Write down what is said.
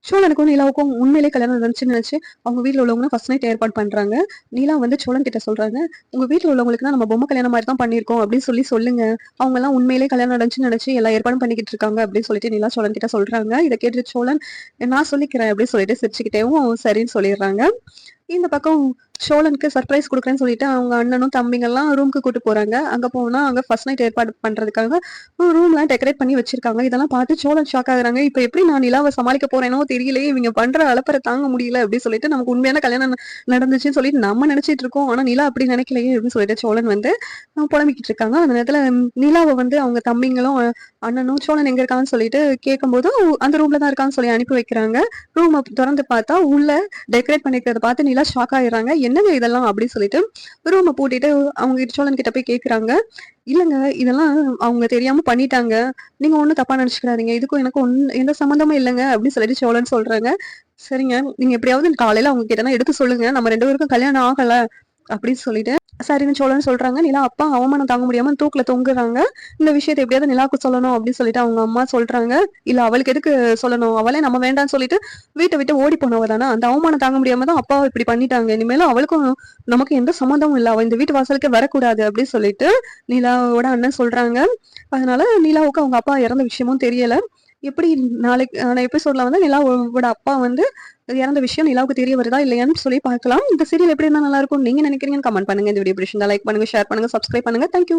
சோழனுக்கும் நிலாவுக்கும் உண்மையிலே கல்யாணம் நடந்துச்சுன்னு நினைச்சு அவங்க வீட்ல உள்ளவங்க ஃபர்ஸ்ட் நைட் ஏற்பாடு பண்றாங்க. நிலா வந்து சோழன் கிட்ட சொல்றாங்க, "உங்க வீட்ல உள்ளவங்களுக்குனா நம்ம பொம்மை கல்யாணம் மாரி தான் பண்ணியிருக்கோம் அப்படின்னு சொல்லுங்க. அவங்கலாம் உண்மையிலே கல்யாணம் நடந்துச்சுன்னு நினைச்சு எல்லா ஏற்பாடும் பண்ணிக்கிட்டு இருக்காங்க" அப்படின்னு சொல்லிட்டு நிலா சோழன் கிட்ட சொல்றாங்க. இத கேட்டுட்டு சோழன், "நான் சொல்லிக்கிறேன்" அப்படின்னு சொல்லிட்டு சிரிச்சுக்கிட்டேவும் சரின்னு சொல்லிடுறாங்க. இந்த பக்கம் சோழனுக்கு சர்ப்ரைஸ் குடுக்குறேன்னு சொல்லிட்டு அவங்க அண்ணனும், தம்பிங்கலாம் ரூம்க்கு கூட்டு போறாங்க. அங்க போனா அங்க ஃபர்ஸ்ட் நைட் ஏற்பாடு பண்றதுக்காக ரூம்லாம் டெக்கரேட் பண்ணி வச்சிருக்காங்க. இதெல்லாம் பார்த்து சோழன் ஷாக் ஆகுறாங்க. இப்ப எப்படி நான் நிலாவ சமாளிக்க போறேனோ தெரியலையே! இவங்க பண்ற அலப்பற தாங்க முடியல அப்படின்னு சொல்லிட்டு நமக்கு உண்மையான கல்யாணம் நடந்துச்சுன்னு சொல்லிட்டு நம்ம நினைச்சிட்டு இருக்கோம். ஆனா நிலா அப்படி நினைக்கலையே அப்படின்னு சொல்லிட்டு சோழன் வந்து புலம்பிக்கிட்டு இருக்காங்க. அந்த நேரத்துல நிலாவ வந்து அவங்க தம்பிங்களும், அண்ணனும் சோழன் எங்க இருக்கான்னு சொல்லிட்டு கேட்கும்போது, அந்த ரூம்ல தான் இருக்கான்னு சொல்லி அனுப்பி வைக்கிறாங்க. ரூம தொறந்து பார்த்தா உள்ள டெக்கரேட் பண்ணியிருக்கிறத பார்த்து நிலா ஷாக் ஆயிடுறாங்க. "என்னங்க இதெல்லாம்?" அப்படின்னு சொல்லிட்டு ரூம பூட்டிட்டு அவங்க சோழன் கிட்ட போய் கேட்குறாங்க. "இல்லங்க இதெல்லாம் அவங்க தெரியாம பண்ணிட்டாங்க. நீங்க ஒண்ணும் தப்பா நினைச்சுக்கிறாதீங்க. இதுக்கும் எனக்கும் எந்த சம்மந்தமும் இல்லங்க" அப்படின்னு சொல்லிட்டு சோழன் சொல்றாங்க. "சரிங்க. நீங்க எப்படியாவது காலையில அவங்க கிட்டலாம் எடுத்து சொல்லுங்க. நம்ம 2 பேருக்கும் கல்யாணம் ஆகல" அப்படின்னு சொல்லிட்டு சரின்னு சோழன் சொல்றாங்க. நிலா அப்பா அவமானம் தாங்க முடியாம தூக்குல தொங்குறாங்க. இந்த விஷயத்த எப்படியாவது நிலாவுக்கு சொல்லணும் அப்படின்னு சொல்லிட்டு அவங்க அம்மா சொல்றாங்க. "இல்ல அவளுக்கு எதுக்கு சொல்லணும்? அவளே நம்ம வேண்டான்னு சொல்லிட்டு வீட்ட விட்டு ஓடி போனவ தானே. அந்த அவமானம் தாங்க முடியாம தான் அப்பாவ இப்படி பண்ணிட்டாங்க. இனிமேலும் அவளுக்கும் நமக்கும் எந்த சம்மந்தமும் இல்ல. அவ இந்த வீட்டு வாசலுக்கே வரக்கூடாது" அப்படின்னு சொல்லிட்டு நிலாவோட அண்ணன் சொல்றாங்க. அதனால நிலாவுக்கு அவங்க அப்பா இறந்த விஷயமும் தெரியல. எப்படி நாளைக்கு எபிசோட்ல வந்து நிலாவோட அப்பா வந்து இறந்த விஷயம் நிலாவுக்கு தெரிய வருதா இல்லையான்னு சொல்லி பார்க்கலாம். இந்த சீரியல் எப்படி இருந்தா நல்லா இருக்கும் நீங்க நினைக்கிறீங்கன்னு கமெண்ட் பண்ணுங்க. இந்த வீடியோ பிடிச்சிருந்தா லைக் பண்ணுங்க, ஷேர் பண்ணுங்க, சப்ஸ்கிரைப் பண்ணுங்க. Thank you.